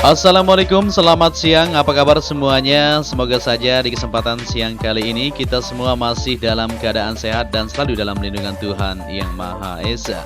Assalamualaikum, selamat siang. Apa kabar semuanya? Semoga saja di kesempatan siang kali ini kita semua masih dalam keadaan sehat dan selalu dalam lindungan Tuhan Yang Maha Esa.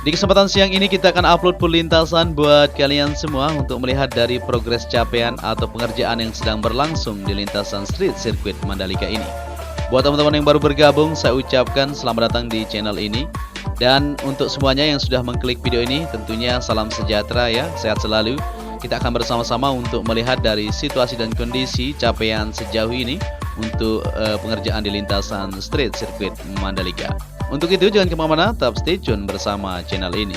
Di kesempatan siang ini kita akan upload full lintasan buat kalian semua untuk melihat dari progres capaian atau pengerjaan yang sedang berlangsung di lintasan street sirkuit Mandalika ini. Buat teman-teman yang baru bergabung, saya ucapkan selamat datang di channel ini. Dan untuk semuanya yang sudah mengklik video ini, tentunya salam sejahtera ya, sehat selalu. Kita akan bersama-sama untuk melihat dari situasi dan kondisi capaian sejauh ini untuk pengerjaan di lintasan street sirkuit Mandalika. Untuk itu jangan kemana-mana, tetap stay tune bersama channel ini.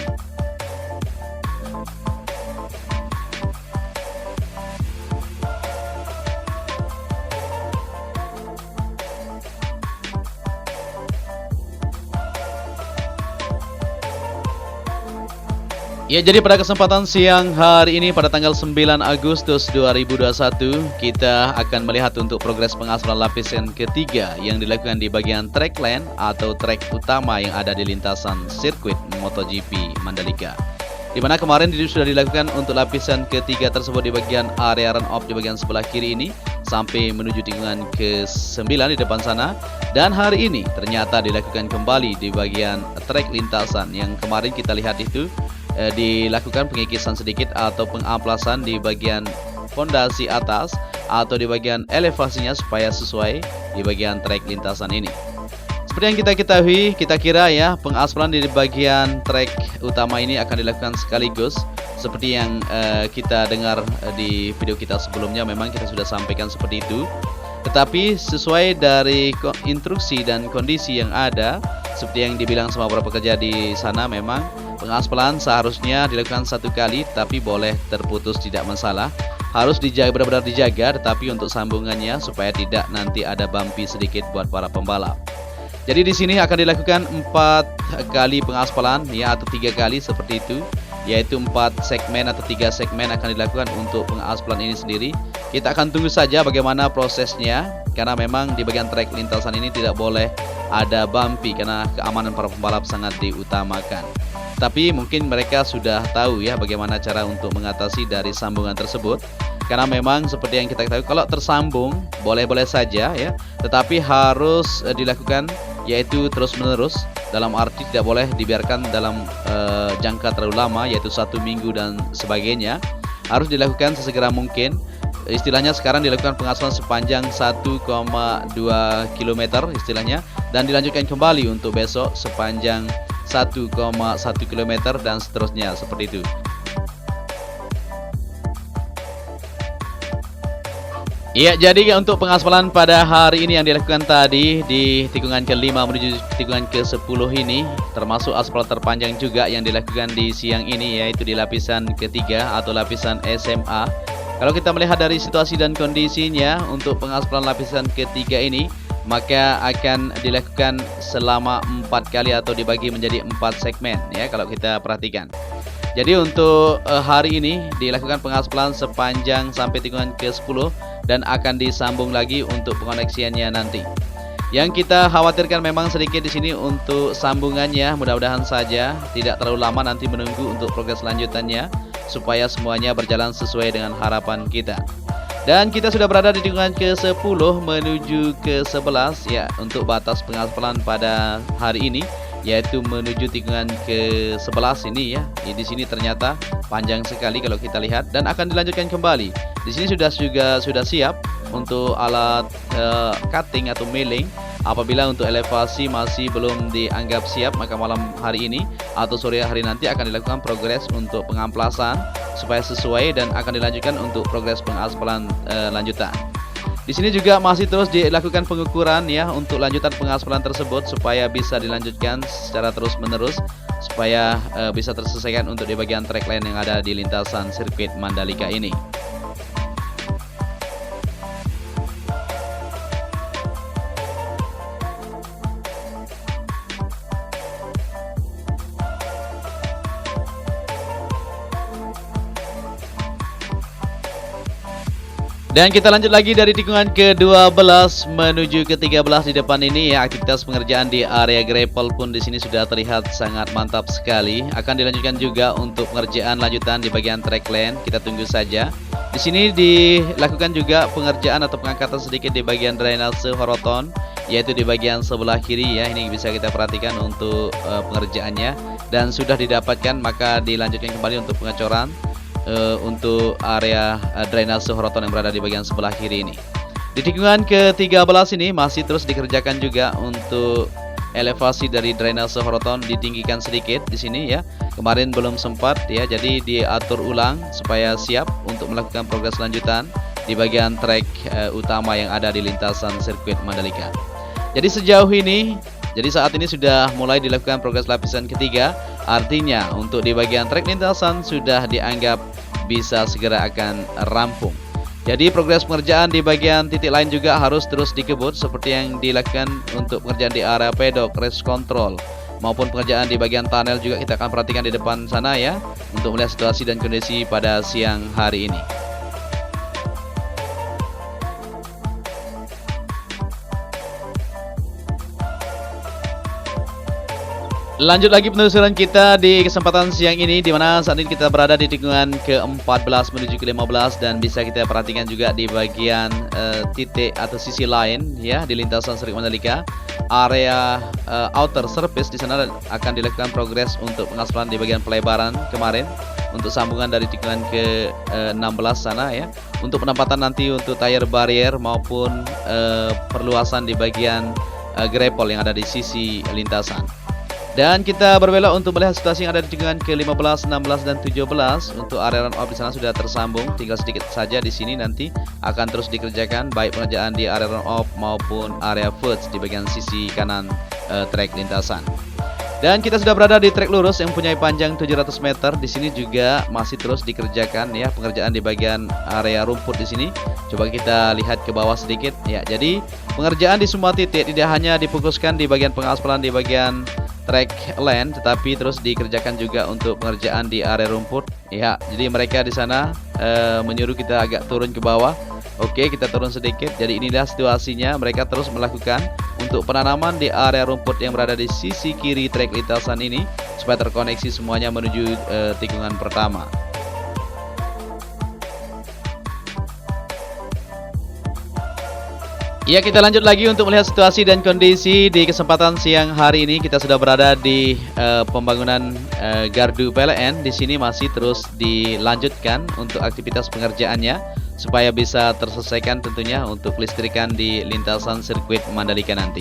Ya, jadi pada kesempatan siang hari ini pada tanggal 9 Agustus 2021 kita akan melihat untuk progres pengaspalan lapisan ketiga yang dilakukan di bagian track lane atau track utama yang ada di lintasan sirkuit MotoGP Mandalika. Di mana kemarin sudah dilakukan untuk lapisan ketiga tersebut di bagian area run off di bagian sebelah kiri ini sampai menuju tikungan ke-9 di depan sana. Dan hari ini ternyata dilakukan kembali di bagian track lintasan yang kemarin kita lihat itu dilakukan pengikisan sedikit atau pengamplasan di bagian fondasi atas atau di bagian elevasinya supaya sesuai di bagian trek lintasan ini. Seperti yang kita ketahui, kita kira ya pengaspalan di bagian trek utama ini akan dilakukan sekaligus seperti yang kita dengar di video kita sebelumnya. Memang kita sudah sampaikan seperti itu. Tetapi sesuai dari instruksi dan kondisi yang ada, seperti yang dibilang sama para pekerja di sana, memang pengaspalan seharusnya dilakukan satu kali, tapi boleh terputus tidak masalah. Harus dijaga, benar-benar dijaga, tetapi untuk sambungannya supaya tidak nanti ada bumpy sedikit buat para pembalap. Jadi di sini akan dilakukan 4 kali pengaspalan ya, atau 3 kali seperti itu, yaitu 4 segmen atau 3 segmen akan dilakukan untuk pengaspalan ini sendiri. Kita akan tunggu saja bagaimana prosesnya, karena memang di bagian trek lintasan ini tidak boleh ada bumpy karena keamanan para pembalap sangat diutamakan. Tapi mungkin mereka sudah tahu ya bagaimana cara untuk mengatasi dari sambungan tersebut. Karena memang seperti yang kita ketahui, kalau tersambung boleh-boleh saja ya, tetapi harus dilakukan yaitu terus-menerus, dalam arti tidak boleh dibiarkan dalam jangka terlalu lama, yaitu 1 minggu dan sebagainya. Harus dilakukan sesegera mungkin. Istilahnya sekarang dilakukan pengaspalan sepanjang 1,2 km istilahnya, dan dilanjutkan kembali untuk besok sepanjang 1,1 km dan seterusnya seperti itu. Iya, jadi untuk pengaspalan pada hari ini yang dilakukan tadi di tikungan ke-5 menuju tikungan ke-10 ini, termasuk aspal terpanjang juga yang dilakukan di siang ini, yaitu di lapisan ketiga atau lapisan SMA. Kalau kita melihat dari situasi dan kondisinya untuk pengaspalan lapisan ketiga ini, maka akan dilakukan selama 4 kali atau dibagi menjadi 4 segmen ya kalau kita perhatikan. Jadi untuk hari ini dilakukan pengaspalan sepanjang sampai tikungan ke-10 dan akan disambung lagi untuk pengoneksiannya nanti. Yang kita khawatirkan memang sedikit di sini untuk sambungannya, mudah-mudahan saja tidak terlalu lama nanti menunggu untuk progres lanjutannya supaya semuanya berjalan sesuai dengan harapan kita. Dan kita sudah berada di tikungan ke-10 menuju ke-11 ya untuk batas pengaspalan pada hari ini, yaitu menuju tikungan ke-11 ini ya. Di sini ternyata panjang sekali kalau kita lihat dan akan dilanjutkan kembali. Di sini sudah siap untuk alat cutting atau milling. Apabila untuk elevasi masih belum dianggap siap, maka malam hari ini atau sore hari nanti akan dilakukan progres untuk pengamplasan supaya sesuai dan akan dilanjutkan untuk progres pengaspalan lanjutan. Di sini juga masih terus dilakukan pengukuran ya untuk lanjutan pengaspalan tersebut supaya bisa dilanjutkan secara terus-menerus supaya bisa terselesaikan untuk di bagian track lane yang ada di lintasan sirkuit Mandalika ini. Dan kita lanjut lagi dari tikungan ke-12 menuju ke-13 di depan ini ya. Aktivitas pengerjaan di area gravel pun di sini sudah terlihat sangat mantap sekali. Akan dilanjutkan juga untuk pengerjaan lanjutan di bagian track lane. Kita tunggu saja. Di sini dilakukan juga pengerjaan atau pengangkatan sedikit di bagian drainase horoton, yaitu di bagian sebelah kiri ya. Ini bisa kita perhatikan untuk pengerjaannya, dan sudah didapatkan, maka dilanjutkan kembali untuk pengecoran untuk area drainase horoton yang berada di bagian sebelah kiri ini. Di tikungan ke-13 ini masih terus dikerjakan juga untuk elevasi dari drainase horoton, ditinggikan sedikit di sini ya. Kemarin belum sempat ya, jadi diatur ulang supaya siap untuk melakukan progres lanjutan di bagian trek utama yang ada di lintasan sirkuit Mandalika. Jadi sejauh ini, jadi saat ini sudah mulai dilakukan progres lapisan ketiga. Artinya untuk di bagian trek lintasan sudah dianggap bisa segera akan rampung. Jadi progres pengerjaan di bagian titik lain juga harus terus dikebut, seperti yang dilakukan untuk pengerjaan di area pedok, race control, maupun pengerjaan di bagian tunnel juga kita akan perhatikan di depan sana ya, untuk melihat situasi dan kondisi pada siang hari ini. Lanjut lagi penelusuran kita di kesempatan siang ini, di mana saat ini kita berada di tikungan ke-14 menuju ke-15, dan bisa kita perhatikan juga di bagian titik atau sisi lain ya di lintasan sirkuit Mandalika, area outer surface di sana akan dilakukan progres untuk pengaspalan di bagian pelebaran kemarin untuk sambungan dari tikungan ke-16 sana ya, untuk penempatan nanti untuk tire barrier maupun perluasan di bagian gravel yang ada di sisi lintasan. Dan kita berbelok untuk melihat situasi yang ada di tikungan ke-15, 16, dan 17. Untuk area run off di sana sudah tersambung, tinggal sedikit saja di sini nanti akan terus dikerjakan, baik pengerjaan di area run off maupun area verge di bagian sisi kanan trek lintasan. Dan kita sudah berada di trek lurus yang mempunyai panjang 700 meter. Di sini juga masih terus dikerjakan ya pengerjaan di bagian area rumput di sini. Coba kita lihat ke bawah sedikit ya. Jadi pengerjaan di semua titik tidak hanya difokuskan di bagian pengaspalan di bagian track lane, tetapi terus dikerjakan juga untuk pengerjaan di area rumput ya. Jadi mereka di sana menyuruh kita agak turun ke bawah. Oke, kita turun sedikit. Jadi inilah situasinya, mereka terus melakukan untuk penanaman di area rumput yang berada di sisi kiri trek lintasan ini supaya terkoneksi semuanya menuju tikungan pertama. Ya, kita lanjut lagi untuk melihat situasi dan kondisi di kesempatan siang hari ini. Kita sudah berada di pembangunan gardu PLN. Di sini masih terus dilanjutkan untuk aktivitas pengerjaannya supaya bisa terselesaikan tentunya untuk kelistrikan di lintasan sirkuit Mandalika nanti.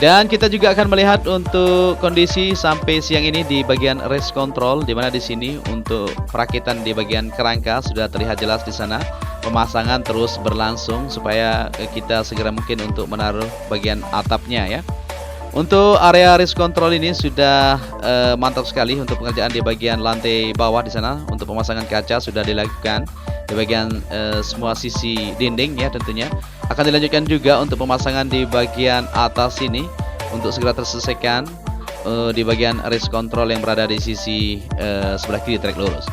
Dan kita juga akan melihat untuk kondisi sampai siang ini di bagian race control, di mana di sini untuk perakitan di bagian kerangka sudah terlihat jelas di sana. Pemasangan terus berlangsung supaya kita segera mungkin untuk menaruh bagian atapnya ya. Untuk area race control ini sudah mantap sekali untuk pengerjaan di bagian lantai bawah di sana. Untuk pemasangan kaca sudah dilakukan di bagian semua sisi dinding ya tentunya. Akan dilanjutkan juga untuk pemasangan di bagian atas ini untuk segera terselesaikan di bagian race control yang berada di sisi sebelah kiri trek lurus.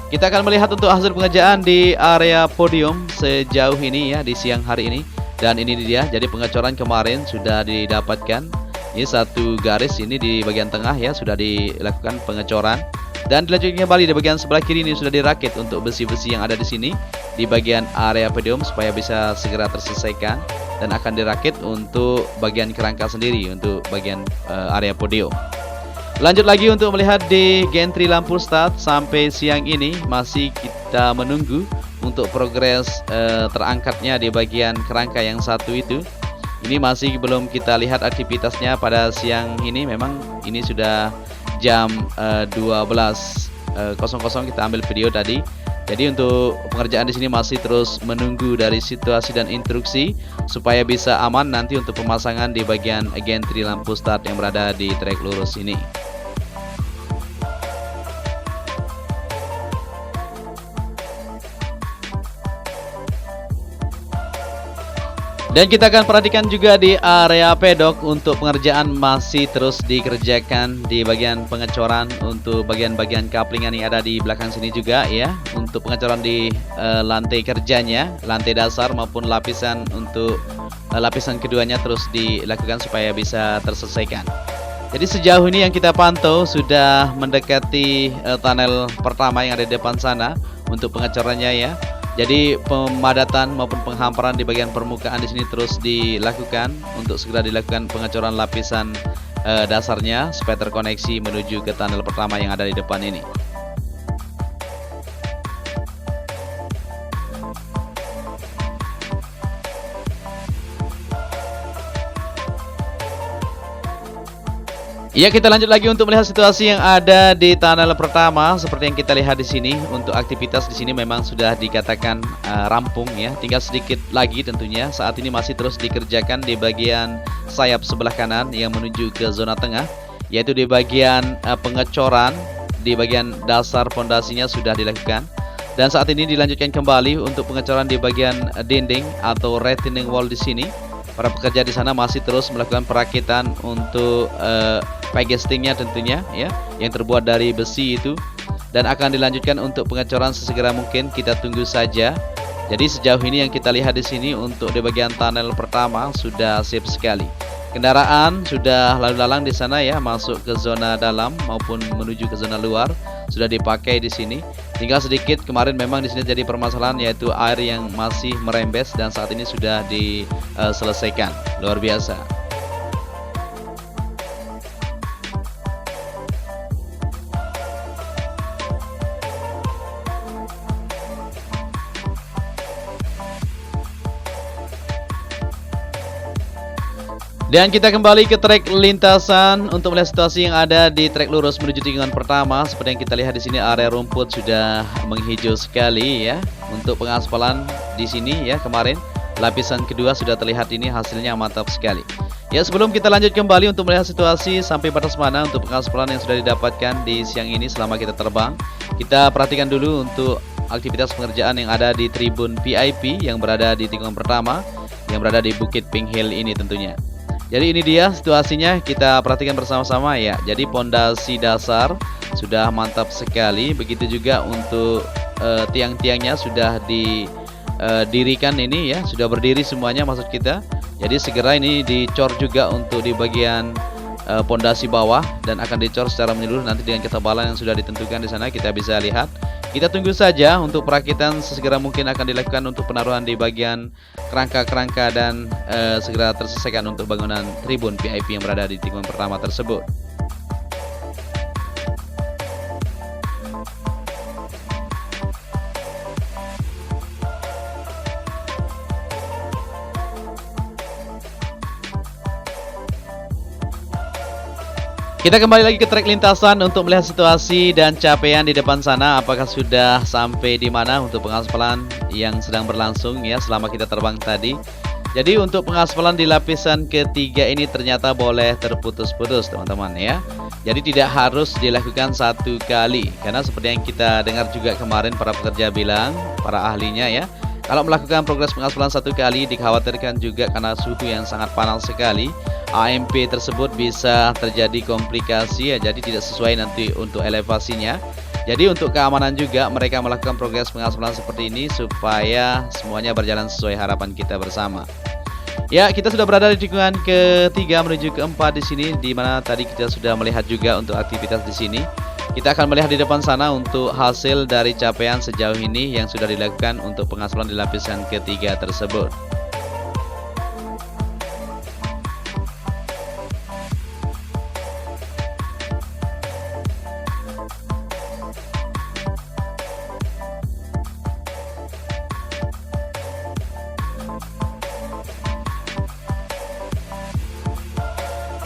Kita akan melihat untuk hasil pengerjaan di area podium sejauh ini ya di siang hari ini. Dan ini dia, jadi pengecoran kemarin sudah didapatkan. Ini satu garis ini di bagian tengah ya, sudah dilakukan pengecoran. Dan dilanjutkan kembali di bagian sebelah kiri ini sudah dirakit untuk besi-besi yang ada di sini di bagian area podium supaya bisa segera terselesaikan. Dan akan dirakit untuk bagian kerangka sendiri untuk bagian area podium. Lanjut lagi untuk melihat di gantry lampu start sampai siang ini masih kita menunggu untuk progres terangkatnya di bagian kerangka yang satu itu. Ini masih belum kita lihat aktivitasnya pada siang ini. Memang ini sudah jam 12.00 kita ambil video tadi. Jadi untuk pengerjaan di sini masih terus menunggu dari situasi dan instruksi supaya bisa aman nanti untuk pemasangan di bagian gantry lampu start yang berada di trek lurus ini. Dan kita akan perhatikan juga di area pedok untuk pengerjaan masih terus dikerjakan di bagian pengecoran untuk bagian-bagian kaplingan yang ada di belakang sini juga ya. Untuk pengecoran di lantai kerjanya, lantai dasar maupun lapisan untuk lapisan keduanya terus dilakukan supaya bisa terselesaikan. Jadi sejauh ini yang kita pantau sudah mendekati tunnel pertama yang ada di depan sana untuk pengecorannya ya. Jadi pemadatan maupun penghamparan di bagian permukaan di sini terus dilakukan untuk segera dilakukan pengecoran lapisan dasarnya supaya terkoneksi menuju ke tunnel pertama yang ada di depan ini. Ya, kita lanjut lagi untuk melihat situasi yang ada di tunnel pertama. Seperti yang kita lihat di sini, untuk aktivitas di sini memang sudah dikatakan rampung ya. Tinggal sedikit lagi tentunya. Saat ini masih terus dikerjakan di bagian sayap sebelah kanan yang menuju ke zona tengah, yaitu di bagian pengecoran di bagian dasar pondasinya sudah dilakukan. Dan saat ini dilanjutkan kembali untuk pengecoran di bagian dinding atau retaining wall di sini. Para pekerja di sana masih terus melakukan perakitan untuk peggestingnya tentunya ya, yang terbuat dari besi itu, dan akan dilanjutkan untuk pengecoran sesegera mungkin. Kita tunggu saja. Jadi sejauh ini yang kita lihat di sini untuk di bagian tunnel pertama sudah sip sekali. Kendaraan sudah lalu lalang di sana ya, masuk ke zona dalam maupun menuju ke zona luar sudah dipakai di sini. Tinggal sedikit, kemarin memang di sini jadi permasalahan yaitu air yang masih merembes dan saat ini sudah diselesaikan. Luar biasa. Dan kita kembali ke trek lintasan untuk melihat situasi yang ada di trek lurus menuju tikungan pertama. Seperti yang kita lihat di sini, area rumput sudah menghijau sekali ya. Untuk pengaspalan di sini ya, kemarin lapisan kedua sudah terlihat, ini hasilnya mantap sekali. Ya, sebelum kita lanjut kembali untuk melihat situasi sampai batas mana untuk pengaspalan yang sudah didapatkan di siang ini selama kita terbang, kita perhatikan dulu untuk aktivitas pengerjaan yang ada di tribun VIP yang berada di tikungan pertama, yang berada di Bukit Pink Hill ini tentunya. Jadi ini dia situasinya, kita perhatikan bersama-sama ya. Jadi pondasi dasar sudah mantap sekali. Begitu juga untuk tiang-tiangnya sudah didirikan ini ya, sudah berdiri semuanya maksud kita. Jadi segera ini dicor juga untuk di bagian pondasi bawah dan akan dicor secara menyeluruh nanti dengan ketebalan yang sudah ditentukan di sana, kita bisa lihat. Kita tunggu saja untuk perakitan sesegera mungkin akan dilakukan untuk penaruhan di bagian kerangka-kerangka dan segera terselesaikan untuk bangunan tribun VIP yang berada di tikungan pertama tersebut. Kita kembali lagi ke trek lintasan untuk melihat situasi dan capaian di depan sana. Apakah sudah sampai di mana untuk pengaspalan yang sedang berlangsung ya selama kita terbang tadi. Jadi untuk pengaspalan di lapisan ketiga ini ternyata boleh terputus-putus teman-teman ya. Jadi tidak harus dilakukan satu kali, karena seperti yang kita dengar juga kemarin para pekerja bilang, para ahlinya ya, kalau melakukan progres pengaspalan satu kali dikhawatirkan juga karena suhu yang sangat panas sekali, AMP tersebut bisa terjadi komplikasi ya, jadi tidak sesuai nanti untuk elevasinya. Jadi untuk keamanan juga mereka melakukan progres pengaspalan seperti ini supaya semuanya berjalan sesuai harapan kita bersama. Ya, kita sudah berada di tikungan ketiga menuju keempat di sini, di mana tadi kita sudah melihat juga untuk aktivitas di sini. Kita akan melihat di depan sana untuk hasil dari capaian sejauh ini yang sudah dilakukan untuk pengaspalan di lapisan ketiga tersebut.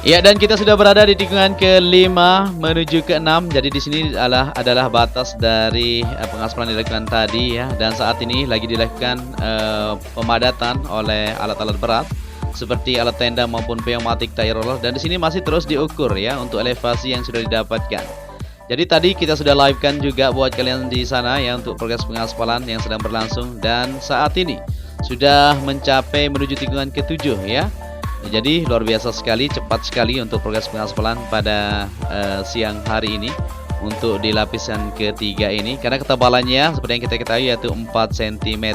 Ya, dan kita sudah berada di tikungan kelima menuju ke-6. Jadi di sini adalah batas dari pengaspalan dilakukan tadi ya. Dan saat ini lagi dilakukan pemadatan oleh alat-alat berat seperti alat tenda maupun pneumatic tire roller. Dan di sini masih terus diukur ya untuk elevasi yang sudah didapatkan. Jadi tadi kita sudah live-kan juga buat kalian di sana ya untuk progres pengaspalan yang sedang berlangsung. Dan saat ini sudah mencapai menuju tikungan ke-7 ya. Jadi luar biasa sekali, cepat sekali untuk progres pengaspalan pada siang hari ini untuk di lapisan ketiga ini, karena ketebalannya seperti yang kita ketahui yaitu 4 cm.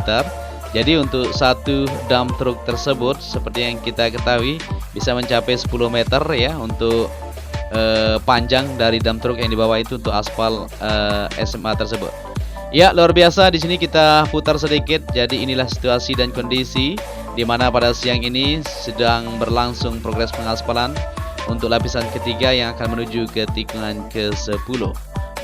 Jadi untuk satu dump truck tersebut seperti yang kita ketahui bisa mencapai 10 meter ya untuk panjang dari dump truck yang dibawa itu untuk aspal SMA tersebut. Ya, luar biasa. Di sini kita putar sedikit. Jadi inilah situasi dan kondisi di mana pada siang ini sedang berlangsung progres pengaspalan untuk lapisan ketiga yang akan menuju ke tikungan ke-10.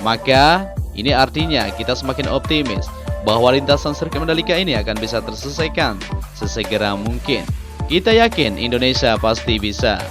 Maka ini artinya kita semakin optimis bahwa lintasan sirkuit Mandalika ini akan bisa terselesaikan sesegera mungkin. Kita yakin Indonesia pasti bisa.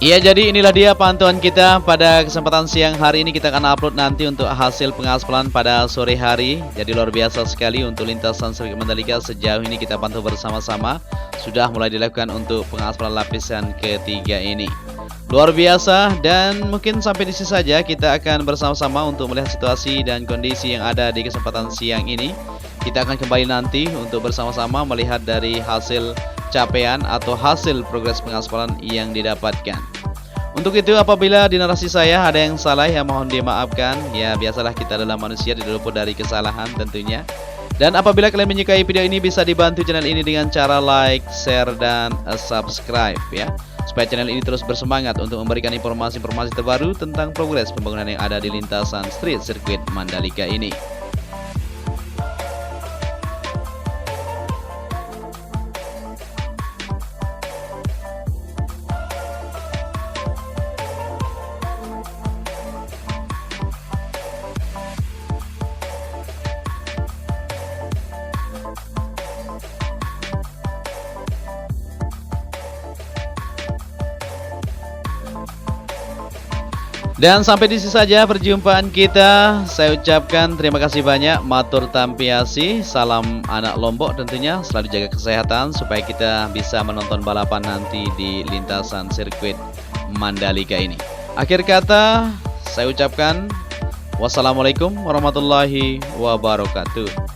Iya, jadi inilah dia pantauan kita pada kesempatan siang hari ini. Kita akan upload nanti untuk hasil pengaspalan pada sore hari. Jadi luar biasa sekali untuk lintasan sirkuit Mandalika sejauh ini kita pantau bersama-sama. Sudah mulai dilakukan untuk pengaspalan lapisan ketiga ini. Luar biasa, dan mungkin sampai di sini saja kita akan bersama-sama untuk melihat situasi dan kondisi yang ada di kesempatan siang ini. Kita akan kembali nanti untuk bersama-sama melihat dari hasil capaian atau hasil progres pengaspalan yang didapatkan. Untuk itu, apabila di narasi saya ada yang salah, ya mohon dimaafkan. Ya, biasalah kita adalah manusia, tidak luput dari kesalahan tentunya. Dan apabila kalian menyukai video ini, bisa dibantu channel ini dengan cara like, share, dan subscribe ya, supaya channel ini terus bersemangat untuk memberikan informasi-informasi terbaru tentang progres pembangunan yang ada di lintasan street sirkuit Mandalika ini. Dan sampai di sini saja perjumpaan kita. Saya ucapkan terima kasih banyak, matur tampiasi, salam anak Lombok tentunya. Selalu jaga kesehatan supaya kita bisa menonton balapan nanti di lintasan sirkuit Mandalika ini. Akhir kata, saya ucapkan wassalamualaikum warahmatullahi wabarakatuh.